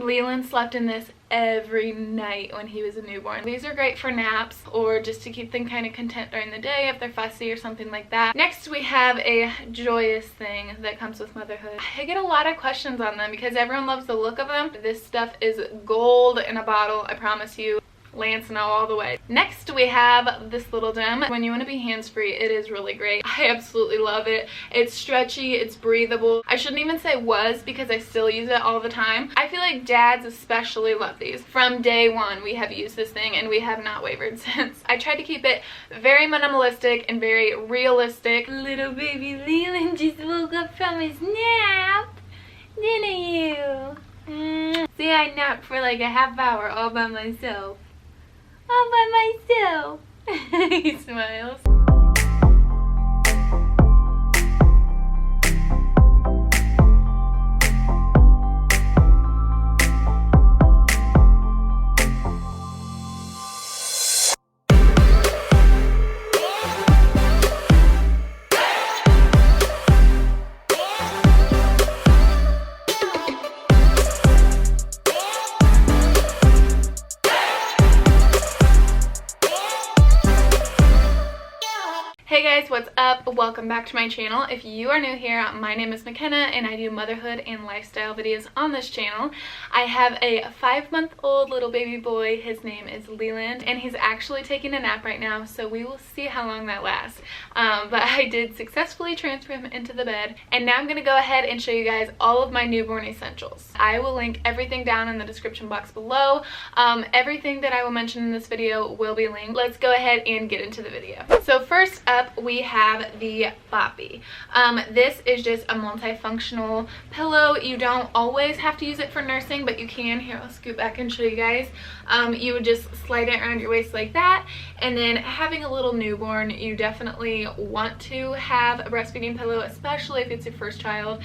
Leland slept in this every night when he was a newborn. These are great for naps or just to keep them kind of content during the day if they're fussy or something like that. Next, we have a joyous thing that comes with motherhood. I get a lot of questions on them because everyone loves the look of them. This stuff is gold in a bottle, I promise you. Lansinoh all the way. Next, we have this little gem. When you want to be hands-free, it is really great. I absolutely love it. It's stretchy, it's breathable. I shouldn't even say was because I still use it all the time. I feel like dads especially love these. From day one, we have used this thing and we have not wavered since. I tried to keep it very minimalistic and very realistic. Little baby Leland just woke up from his nap, didn't you? See, I napped for like a half hour all by myself. All by myself. He smiles. Hey guys, what's up? Welcome back to my channel. If you are new here, my name is McKenna and I do motherhood and lifestyle videos on this channel. I have a 5-month-old little baby boy. His name is Leland and he's actually taking a nap right now, so we will see how long that lasts. But I did successfully transfer him into the bed, and now I'm going to go ahead and show you guys all of my newborn essentials. I will link everything down in the description box below. Everything that I will mention in this video will be linked. Let's go ahead and get into the video. So first up, we have the Bobbie. This is just a multifunctional pillow. You don't always have to use it for nursing, but you can. Here, I'll scoot back and show you guys. You would just slide it around your waist like that, and then having a little newborn, you definitely want to have a breastfeeding pillow, especially if it's your first child,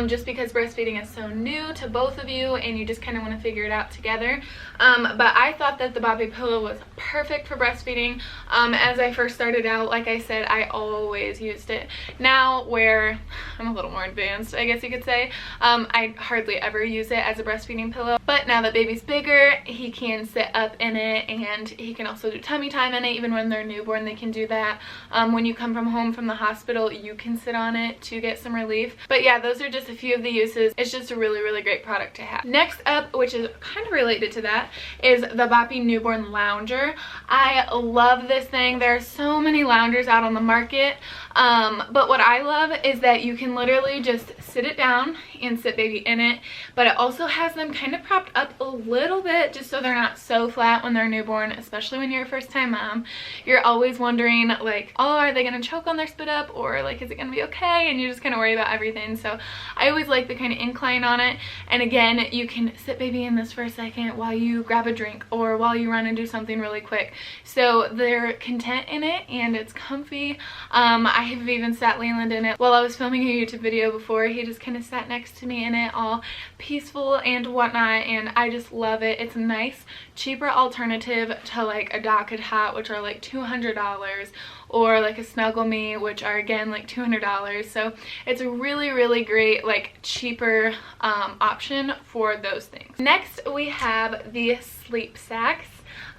just because breastfeeding is so new to both of you and you just kind of want to figure it out together. But I thought that the Bobbie pillow was perfect for breastfeeding. As I first started out, like I said, I always used it. Now, where I'm a little more advanced, I guess you could say, I hardly ever use it as a breastfeeding pillow. But now that baby's bigger, he can sit up in it and he can also do tummy time in it. Even when they're newborn, they can do that. When you come home from the hospital, you can sit on it to get some relief. But yeah, those are just a few of the uses. It's just a really, really great product to have. Next up, which is kind of related to that, is the Bobbin Newborn Lounger. I love this thing. There are so many loungers out on the market, but what I love is that you can literally just sit it down and sit baby in it, but it also has them kind of propped up a little bit just so they're not so flat when they're newborn, especially when you're a first-time mom. You're always wondering, like, oh, are they gonna choke on their spit up, or like, is it gonna be okay? And you just kind of worry about everything. So I always like the kind of incline on it. And again, you can sit baby in this for a second while you grab a drink or while you run and do something really quick. So they're content in it and it's comfy. I have even sat Leland in it while I was filming a YouTube video before. He just kind of sat next to me in it, all peaceful and whatnot, and I just love it. It's a nice, cheaper alternative to like a Docket Hot, which are like $200, or like a Snuggle Me, which are again like $200. So it's a really, really great, like, cheaper option for those things. Next, we have the sleep sacks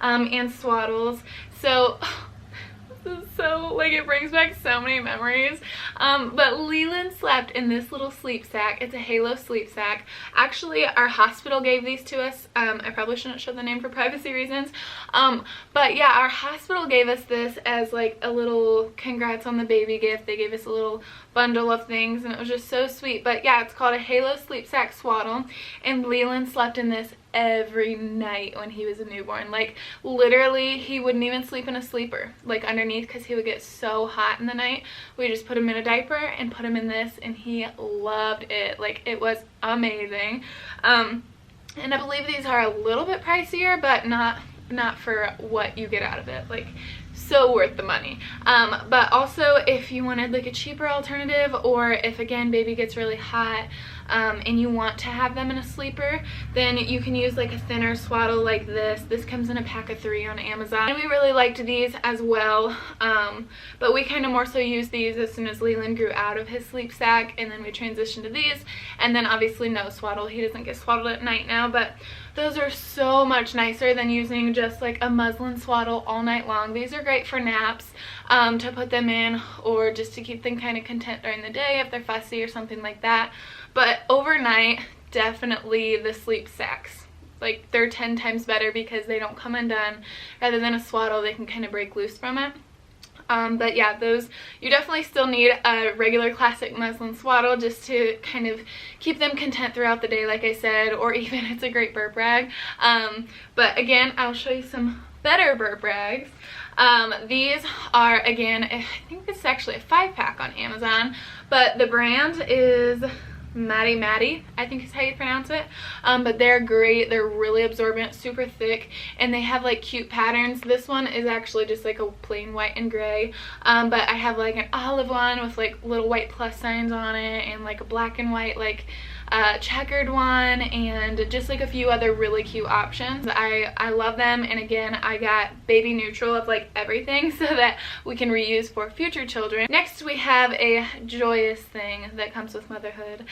and swaddles. So so like, it brings back so many memories. But Leland slept in this little sleep sack. It's a Halo sleep sack. Actually, our hospital gave these to us. I probably shouldn't show the name for privacy reasons, but yeah, our hospital gave us this as like a little congrats on the baby gift. They gave us a little bundle of things and it was just so sweet. But yeah, it's called a Halo sleep sack swaddle, and Leland slept in this every night when he was a newborn. Like, literally, he wouldn't even sleep in a sleeper, like underneath, because he would get so hot in the night. We just put him in a diaper and put him in this, and he loved it. Like, it was amazing. And I believe these are a little bit pricier, but not for what you get out of it. Like, so worth the money. But also, if you wanted like a cheaper alternative, or if again baby gets really hot, and you want to have them in a sleeper, then you can use like a thinner swaddle like this. This comes in a pack of 3 on Amazon, and we really liked these as well, but we kind of more so used these as soon as Leland grew out of his sleep sack, and then we transitioned to these. And then obviously no swaddle, he doesn't get swaddled at night now, but those are so much nicer than using just like a muslin swaddle all night long. These are great for naps, to put them in, or just to keep them kind of content during the day if they're fussy or something like that. But overnight, definitely the sleep sacks. Like, they're 10 times better because they don't come undone. Rather than a swaddle, they can kind of break loose from it. But yeah, those, you definitely still need a regular classic muslin swaddle just to kind of keep them content throughout the day, like I said, or even it's a great burp rag. But again, I'll show you some better burp rags. These are, again, I think this is actually a 5-pack on Amazon, but the brand is Maddie, I think is how you pronounce it. But they're great. They're really absorbent, super thick, and they have like cute patterns. This one is actually just like a plain white and gray, but I have like an olive one with like little white plus signs on it, and like a black and white like checkered one, and just like a few other really cute options. I love them, and again, I got baby neutral of like everything so that we can reuse for future children. Next, we have a joyous thing that comes with motherhood.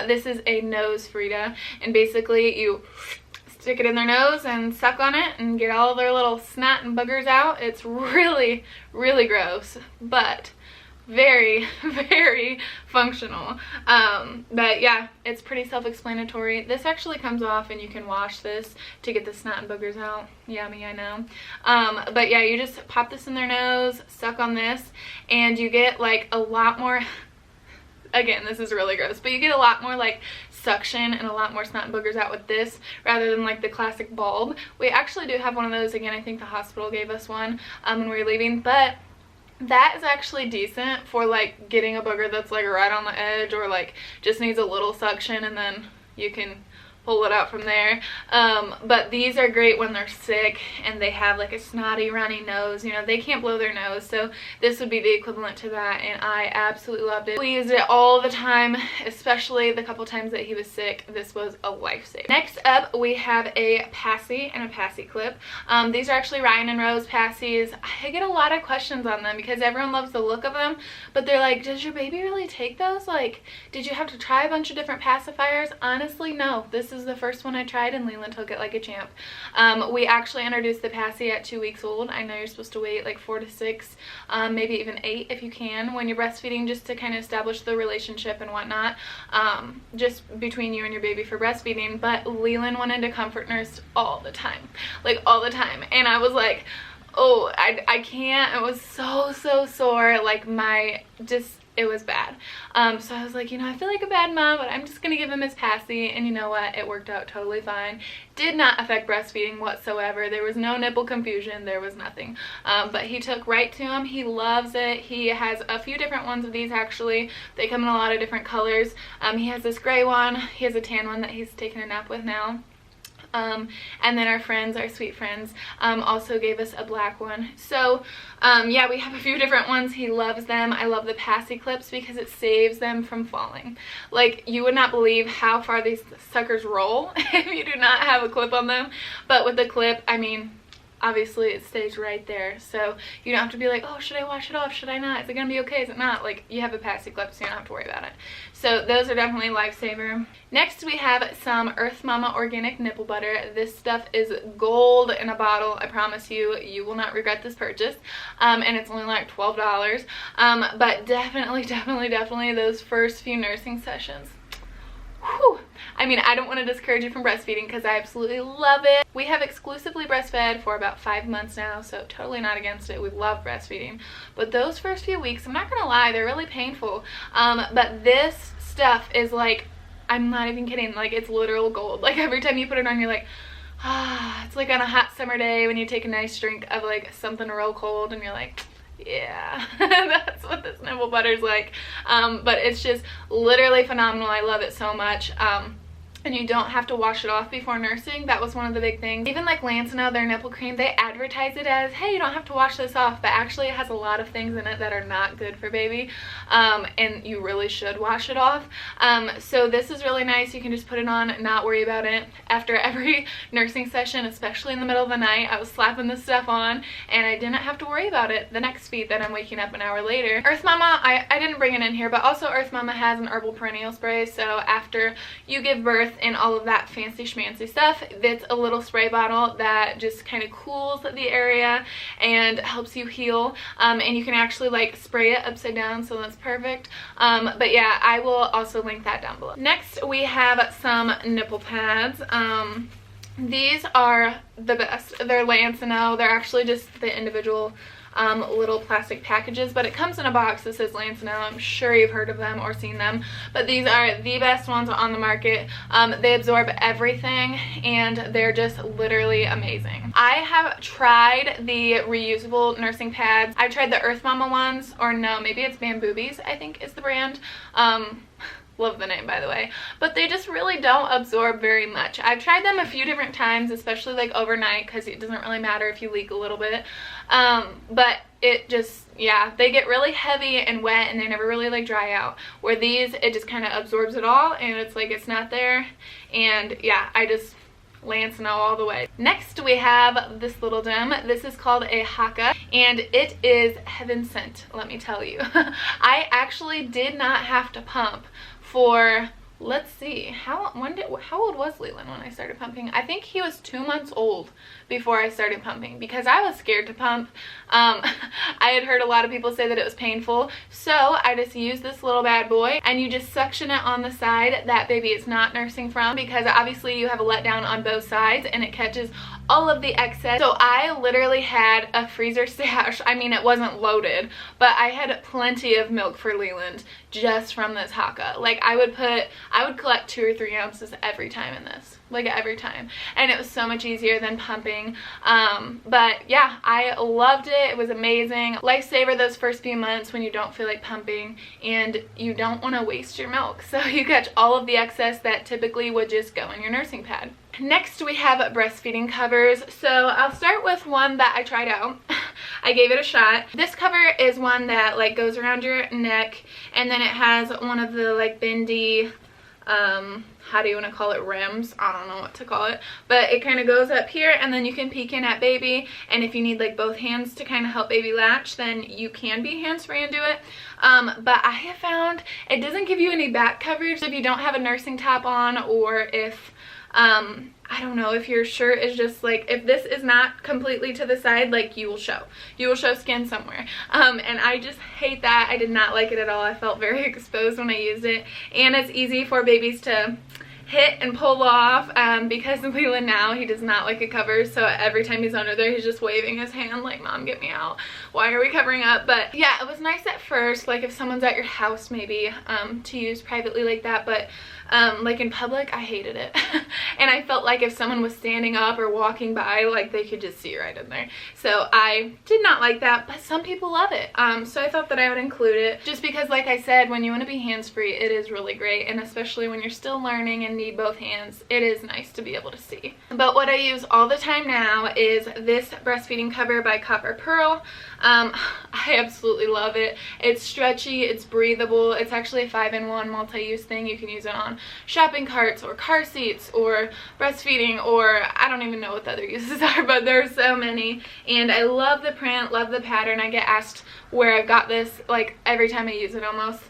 This is a Nosefrida, and basically you stick it in their nose and suck on it and get all their little snot and boogers out. It's really, really gross, but very, very functional. But yeah, it's pretty self-explanatory. This actually comes off, and you can wash this to get the snot and boogers out. Yummy, I know. But yeah, you just pop this in their nose, suck on this, and you get like a lot more, again, this is really gross, but you get a lot more like suction and a lot more snot and boogers out with this rather than like the classic bulb. We actually do have one of those. Again, I think the hospital gave us one when we were leaving, but that is actually decent for like getting a booger that's like right on the edge, or like just needs a little suction, and then you can pull it out from there. But these are great when they're sick and they have like a snotty runny nose. You know, they can't blow their nose, so this would be the equivalent to that, and I absolutely loved it. We used it all the time, especially the couple times that he was sick. This was a lifesaver. Next up, we have a passy and a passy clip. These are actually Ryan and Rose passies. I get a lot of questions on them because everyone loves the look of them, but they're like, does your baby really take those? Like, did you have to try a bunch of different pacifiers? Honestly, no. This is the first one I tried, and Leland took it like a champ. We actually introduced the passy at 2 weeks old. I know you're supposed to wait like 4 to 6, maybe even 8 if you can when you're breastfeeding, just to kind of establish the relationship and whatnot, just between you and your baby for breastfeeding. But Leland wanted to comfort nurse all the time, like all the time, and I was like, oh, I can't. It was so sore, like it was bad. So I was like, you know, I feel like a bad mom, but I'm just gonna give him his passy, and you know what, it worked out totally fine. Did not affect breastfeeding whatsoever. There was no nipple confusion, there was nothing. But he took right to him. He loves it. He has a few different ones of these actually. They come in a lot of different colors. He has this gray one, he has a tan one that he's taking a nap with now. And then our friends, our sweet friends, also gave us a black one. So yeah, we have a few different ones. He loves them. I love the passy clips because it saves them from falling. Like, you would not believe how far these suckers roll if you do not have a clip on them. But with the clip, I mean, obviously it stays right there, so you don't have to be like, oh, should I wash it off, should I not, is it gonna be okay, is it not? Like, you have a passy clip, so you don't have to worry about it. So those are definitely a lifesaver. Next, we have some Earth Mama organic nipple butter. This stuff is gold in a bottle. I promise you, you will not regret this purchase. And it's only like $12. But definitely those first few nursing sessions, whew. I mean, I don't want to discourage you from breastfeeding because I absolutely love it. We have exclusively breastfed for about 5 months now, so totally not against it. We love breastfeeding. But those first few weeks, I'm not going to lie, they're really painful. But this stuff is like, I'm not even kidding, like, it's literal gold. Like, every time you put it on, you're like, ah, it's like on a hot summer day when you take a nice drink of like something real cold and you're like, yeah, that's what this nipple butter is like. But it's just literally phenomenal. I love it so much. and you don't have to wash it off before nursing. That was one of the big things. Even like Lansinoh, their nipple cream, they advertise it as, hey, you don't have to wash this off, but actually it has a lot of things in it that are not good for baby, and you really should wash it off. So this is really nice. You can just put it on and not worry about it. After every nursing session, especially in the middle of the night, I was slapping this stuff on, and I didn't have to worry about it the next feed that I'm waking up an hour later. Earth Mama, I didn't bring it in here, but also Earth Mama has an Herbal Perennial spray, so after you give birth and all of that fancy schmancy stuff, it's a little spray bottle that just kind of cools the area and helps you heal, and you can actually like spray it upside down, so that's perfect. But yeah, I will also link that down below. Next we have some nipple pads. These are the best. They're Lansinoh. They're actually just the individual little plastic packages, but it comes in a box that says Lansinoh. I'm sure you've heard of them or seen them, but these are the best ones on the market. They absorb everything and they're just literally amazing. I have tried the reusable nursing pads. I tried the Earth Mama ones, or no, maybe it's Bamboobies, I think is the brand. Love the name, by the way, but they just really don't absorb very much. I've tried them a few different times, especially like overnight, because it doesn't really matter if you leak a little bit, but it just, yeah, they get really heavy and wet and they never really like dry out, where these, it just kind of absorbs it all and it's like it's not there. And yeah, I just Lansinoh all the way. Next we have this little gem. This is called a Haka, and it is heaven sent, let me tell you. I actually did not have to pump for, let's see, how old was Leland when I started pumping? I think he was 2 months old before I started pumping, because I was scared to pump. I had heard a lot of people say that it was painful, so I just used this little bad boy, and you just suction it on the side that baby is not nursing from, because obviously you have a letdown on both sides and it catches all of the excess. So I literally had a freezer stash. I mean, it wasn't loaded, but I had plenty of milk for Leland just from this Haka. Like I would collect 2 or 3 ounces every time in this, like every time, and it was so much easier than pumping. But yeah, I loved it. It was amazing. Lifesaver those first few months when you don't feel like pumping and you don't want to waste your milk, so you catch all of the excess that typically would just go in your nursing pad. Next we have breastfeeding covers. So I'll start with one that I tried out. I gave it a shot. This cover is one that like goes around your neck, and then it has one of the like bendy, how do you want to call it, rims? I don't know what to call it, but it kind of goes up here, and then you can peek in at baby, and if you need like both hands to kind of help baby latch, then you can be hands-free and do it. But I have found it doesn't give you any back coverage if you don't have a nursing top on, or if I don't know, if your shirt is just like, if this is not completely to the side, like you will show skin somewhere, and I just hate that. I did not like it at all. I felt very exposed when I used it, and it's easy for babies to hit and pull off, because Leland now, he does not like a cover, so every time he's under there he's just waving his hand like, Mom, get me out, why are we covering up? But yeah, it was nice at first, like if someone's at your house maybe, to use privately like that, but like in public I hated it. And I felt like if someone was standing up or walking by, like they could just see right in there, so I did not like that, but some people love it. So I thought that I would include it, just because like I said, when you want to be hands-free, it is really great, and especially when you're still learning and need both hands, it is nice to be able to see. But what I use all the time now is this breastfeeding cover by Copper Pearl. I absolutely love it. It's stretchy, it's breathable, it's actually a 5-in-1 multi-use thing. You can use it on shopping carts or car seats or breastfeeding, or I don't even know what the other uses are, but there's so many. And I love the print, love the pattern. I get asked where I've got this like every time I use it almost.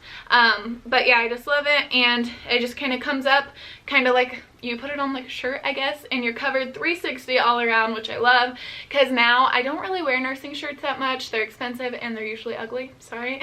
But yeah, I just love it, and it just kind of comes up kind of like you put it on like a shirt, I guess, and you're covered 360 all around, which I love, because now I don't really wear nursing shirts that much. They're expensive and they're usually ugly, sorry.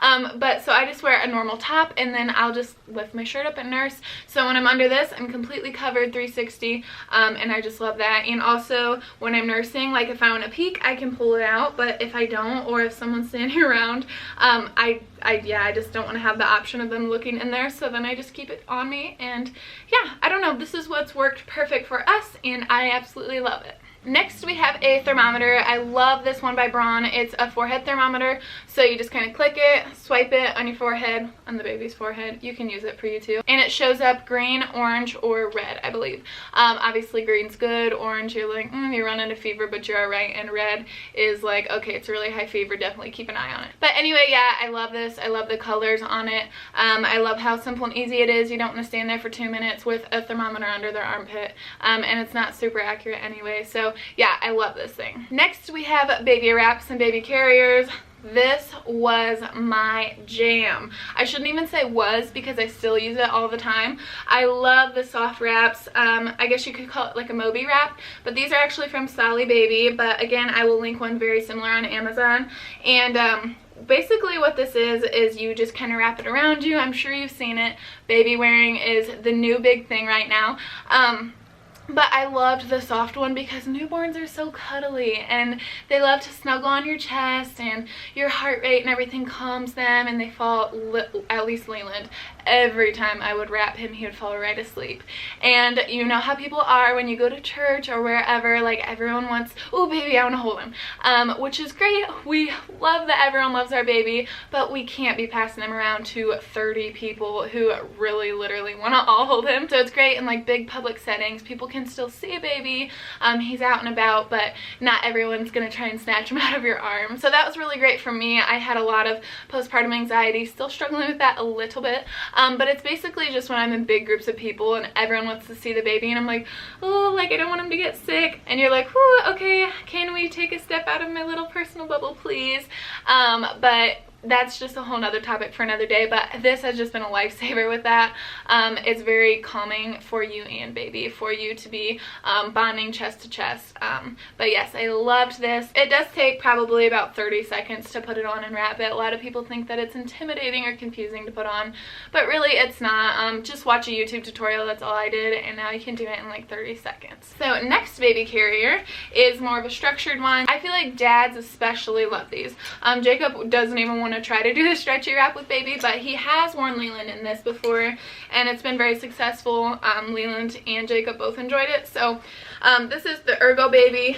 But so I just wear a normal top, and then I'll just lift my shirt up and nurse. So when I'm under this, I'm completely covered 360, and I just love that. And also when I'm nursing, like if I want to peek, I can pull it out, but if I don't, or if someone's standing around, I just don't want to have the option of them looking in there, so then I just keep it on me. And yeah, I don't know, this is what's worked perfect for us, and I absolutely love it. Next we have a thermometer. I love this one by Braun. It's a forehead thermometer, so you just kind of click it, swipe it on your forehead, on the baby's forehead. You can use it for you too. And it shows up green, orange, or red, I believe. Obviously green's good, orange you're like, you're running a fever, but you're alright, and red is like, okay, it's a really high fever, definitely keep an eye on it. But anyway, yeah, I love this. I love the colors on it. I love how simple and easy it is. You don't want to stand there for 2 minutes with a thermometer under their armpit, and it's not super accurate anyway, so yeah, I love this thing. Next we have baby wraps and baby carriers. This was my jam. I shouldn't even say was, because I still use it all the time. I love the soft wraps. I guess you could call it like a Moby wrap, but these are actually from Sally Baby, but again, I will link one very similar on Amazon. And basically what this is you just kind of wrap it around you. I'm sure you've seen it. Baby wearing is the new big thing right now. But I loved the soft one because newborns are so cuddly and they love to snuggle on your chest, and your heart rate and everything calms them, and they fall, at least Leland, every time I would wrap him, he would fall right asleep. And you know how people are when you go to church or wherever, like everyone wants, oh baby, I want to hold him, which is great. We love that everyone loves our baby, but we can't be passing him around to 30 people who really literally want to all hold him. So it's great in like big public settings. People can still see a baby, he's out and about, but not everyone's gonna try and snatch him out of your arm. So that was really great for me. I had a lot of postpartum anxiety, still struggling with that a little bit, but it's basically just when I'm in big groups of people and everyone wants to see the baby and I'm like, oh, like I don't want him to get sick, and you're like, whew, okay, can we take a step out of my little personal bubble, please? But that's just a whole nother topic for another day, but this has just been a lifesaver with that. It's very calming for you and baby, for you to be bonding chest to chest. But yes, I loved this. It does take probably about 30 seconds to put it on and wrap it. A lot of people think that it's intimidating or confusing to put on, but really it's not. Just watch a YouTube tutorial, that's all I did, and now you can do it in like 30 seconds. So next baby carrier is more of a structured one. I feel like dads especially love these. Jacob doesn't even want to try to do the stretchy wrap with baby, but he has worn Leland in this before and it's been very successful. Leland and Jacob both enjoyed it. So this is the Ergo Baby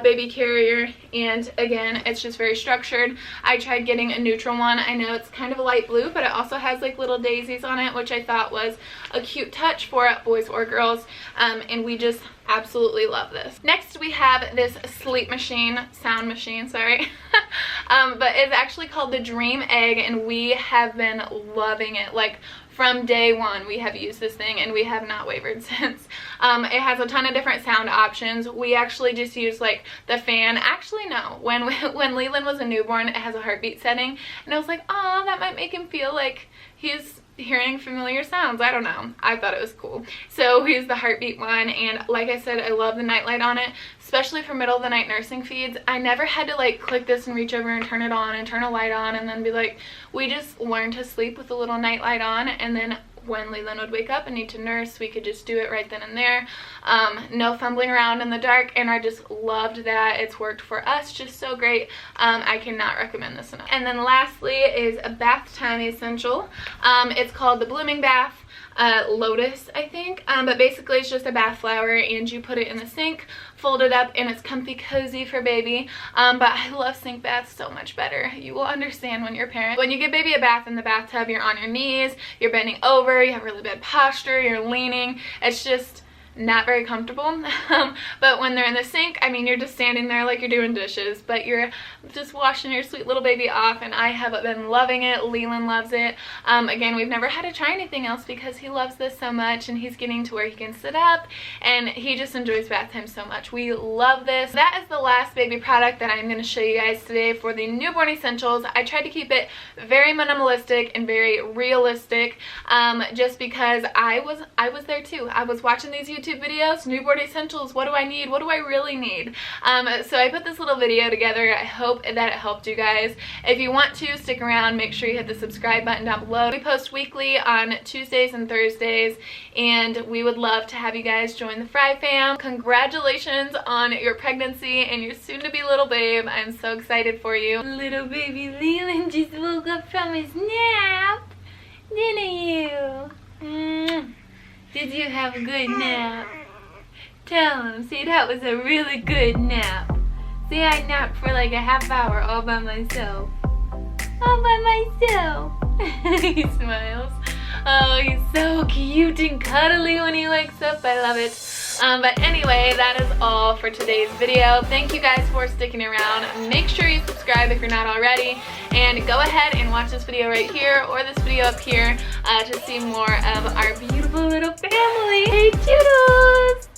baby carrier, and again, it's just very structured. I tried getting a neutral one. I know it's kind of a light blue, but it also has like little daisies on it, which I thought was a cute touch for boys or girls, and we just absolutely love this. Next we have this sleep machine, sound machine, sorry, but it's actually called the Dream Egg, and we have been loving it. Like from day one we have used this thing and we have not wavered since. It has a ton of different sound options. We actually just use like the fan. Actually no, when Leland was a newborn, it has a heartbeat setting, and I was like, oh, that might make him feel like he's hearing familiar sounds. I don't know, I thought it was cool, so we used the heartbeat one. And like I said, I love the nightlight on it, especially for middle of the night nursing feeds. I never had to like click this and reach over and turn it on and turn a light on and then be like, we just learned to sleep with a little nightlight on, and then when Leland would wake up and need to nurse, we could just do it right then and there. No fumbling around in the dark, and I just loved that. It's worked for us just so great. I cannot recommend this enough. And then lastly is a bath time essential. It's called the Blooming Bath Lotus, I think, but basically it's just a bath flower and you put it in the sink, fold it up, and it's comfy cozy for baby. But I love sink baths so much better. You will understand when you're a parent. When you give baby a bath in the bathtub, you're on your knees, you're bending over, you have really bad posture, you're leaning. It's just not very comfortable. But when they're in the sink, I mean, you're just standing there like you're doing dishes, but you're just washing your sweet little baby off, and I have been loving it. Leland loves it. Again, we've never had to try anything else because he loves this so much, and he's getting to where he can sit up, and he just enjoys bath time so much. We love this. That is the last baby product that I'm going to show you guys today for the newborn essentials. I tried to keep it very minimalistic and very realistic, just because I was there too. I was watching these YouTube videos, newborn essentials, what do I need, what do I really need? So I put this little video together. I hope that it helped you guys. If you want to stick around, make sure you hit the subscribe button down below. We post weekly on Tuesdays and Thursdays, and we would love to have you guys join the Fry fam. Congratulations on your pregnancy and your soon-to-be little babe. I'm so excited for you. Little baby Leland just woke up from his nap, didn't you? Did you have a good nap? Tell him. See, that was a really good nap. See, I napped for like a half hour all by myself. All by myself. He smiles. Oh, he's so cute and cuddly when he wakes up. I love it. But anyway, that is all for today's video. Thank you guys for sticking around. Make sure you subscribe if you're not already. And go ahead and watch this video right here or this video up here to see more of our beautiful little family. Hey, toodles!